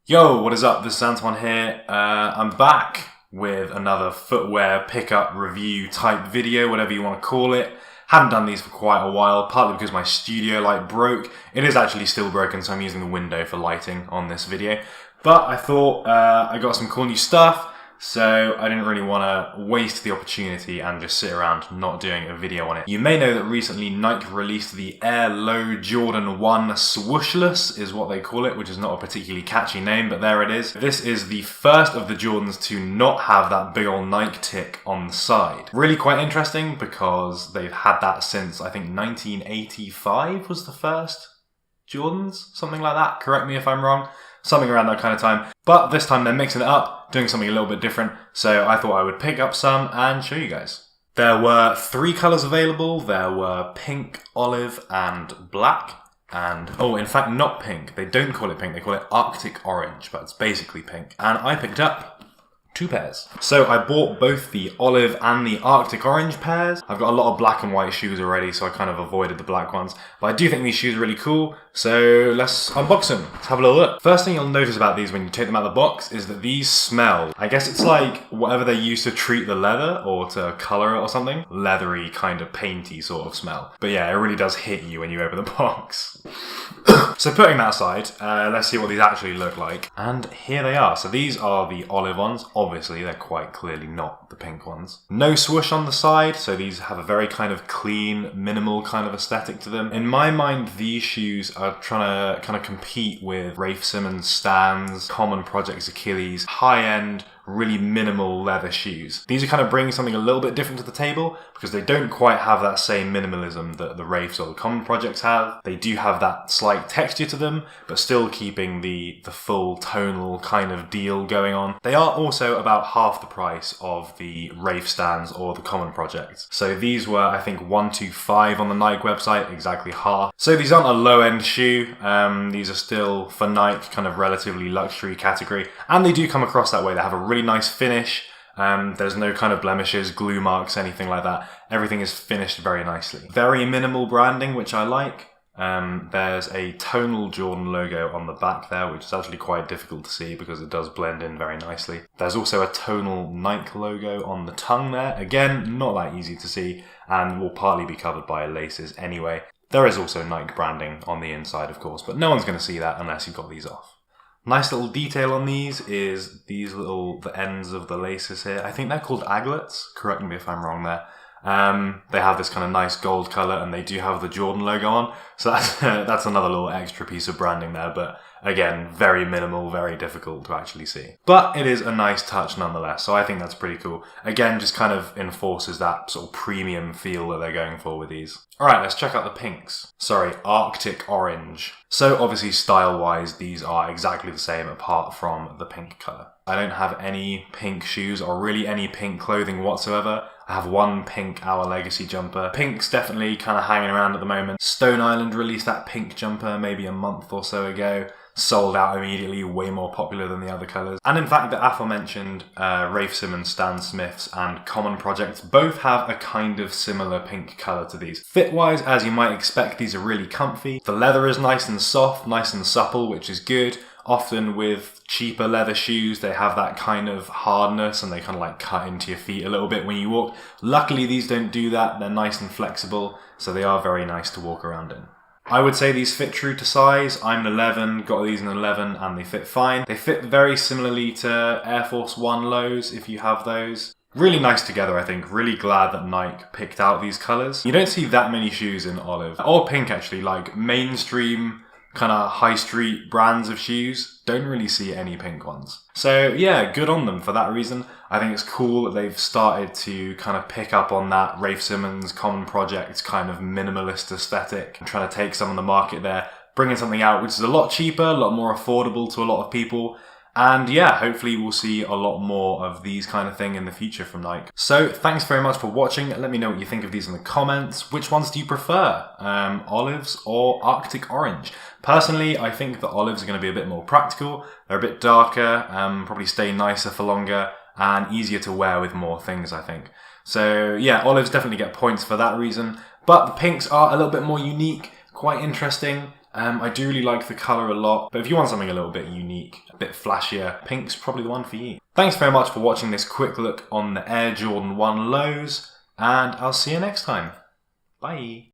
Yo, what is up? This is Antwon here. I'm back with another footwear pickup review type video, whatever you want to call it. Haven't done these for quite a while, partly because my studio light broke. It is actually still broken, so I'm using the window for lighting on this video. But I thought I got some cool new stuff, so I didn't really want to waste the opportunity and just sit around not doing a video on it. You may know that recently Nike released the Air Low Jordan 1 Swooshless, is what they call it, which is not a particularly catchy name, but there it is. This is the first of the Jordans to not have that big old Nike tick on the side. Really quite interesting because they've had that since, I think, 1985 was the first Jordans, something like that. Correct me if I'm wrong. Something around that kind of time. But this time they're mixing it up, doing something a little bit different. So I thought I would pick up some and show you guys. There were 3 colours available. There were pink, olive, and black. And, oh, in fact, not pink. They don't call it pink. They call it Arctic orange, but it's basically pink. And I picked up 2 pairs. So I bought both the olive and the Arctic orange pairs. I've got a lot of black and white shoes already, so I kind of avoided the black ones. But I do think these shoes are really cool, so let's unbox them. Let's have a little look. First thing you'll notice about these when you take them out of the box is that these smell, I guess it's like whatever they use to treat the leather or to colour it or something. Leathery, kind of painty sort of smell. But yeah, it really does hit you when you open the box. So putting that aside, let's see what these actually look like. And here they are. So these are the olive ones. Obviously, they're quite clearly not the pink ones. No swoosh on the side, so these have a very kind of clean, minimal kind of aesthetic to them. In my mind, these shoes are trying to kind of compete with Rafe Simmons Stan's, Common Project's Achilles, high-end, really minimal leather shoes. These are kind of bringing something a little bit different to the table because they don't quite have that same minimalism that the Rafes or the Common Projects have. They do have that slight texture to them, but still keeping the full tonal kind of deal going on. They are also about half the price of the Rafe Stans or the Common Projects. So these were, I think, $125 on the Nike website, exactly half. So these aren't a low-end shoe. These are still, for Nike, kind of relatively luxury category. And they do come across that way. They have a really nice finish. There's no kind of blemishes, glue marks, anything like that. Everything is finished very nicely. Very minimal branding, which I like. There's a tonal Jordan logo on the back there, which is actually quite difficult to see because it does blend in very nicely. There's also a tonal Nike logo on the tongue there. Again, not that easy to see and will partly be covered by laces anyway. There is also Nike branding on the inside, of course, but no one's going to see that unless you've got these off. Nice little detail on these is the ends of the laces here. I think they're called aglets. Correct me if I'm wrong there. They have this kind of nice gold colour and they do have the Jordan logo on. So that's another little extra piece of branding there. But again, very minimal, very difficult to actually see. But it is a nice touch nonetheless. So I think that's pretty cool. Again, just kind of enforces that sort of premium feel that they're going for with these. Alright, let's check out the pinks. Sorry, Arctic orange. So obviously style-wise, these are exactly the same apart from the pink colour. I don't have any pink shoes or really any pink clothing whatsoever. I have one pink Our Legacy jumper. Pink's definitely kind of hanging around at the moment. Stone Island released that pink jumper maybe a month or so ago. Sold out immediately, way more popular than the other colours. And in fact, the aforementioned Rafe Simmons, Stan Smiths and Common Projects both have a kind of similar pink colour to these. Fit-wise, as you might expect, these are really comfy. The leather is nice and soft, nice and supple, which is good. Often with cheaper leather shoes, they have that kind of hardness and they kind of like cut into your feet a little bit when you walk. Luckily, these don't do that. They're nice and flexible, so they are very nice to walk around in. I would say these fit true to size. I'm an 11, got these in 11 and they fit fine. They fit very similarly to Air Force 1 lows if you have those. Really nice together, I think. Really glad that Nike picked out these colours. You don't see that many shoes in olive, or pink actually, like mainstream kind of high street brands of shoes. Don't really see any pink ones. So yeah, good on them for that reason. I think it's cool that they've started to kind of pick up on that Rafe Simmons Common Project kind of minimalist aesthetic and trying to take some of the market there, bringing something out which is a lot cheaper, a lot more affordable to a lot of people. And yeah, hopefully we'll see a lot more of these kind of thing in the future from Nike. So thanks very much for watching. Let me know what you think of these in the comments. Which ones do you prefer? Olives or Arctic orange? Personally, I think the olives are going to be a bit more practical. They're a bit darker, probably stay nicer for longer and easier to wear with more things, I think. So yeah, olives definitely get points for that reason. But the pinks are a little bit more unique, quite interesting. I do really like the colour a lot, but if you want something a little bit unique, a bit flashier, pink's probably the one for you. Thanks very much for watching this quick look on the Air Jordan 1 lows, and I'll see you next time. Bye.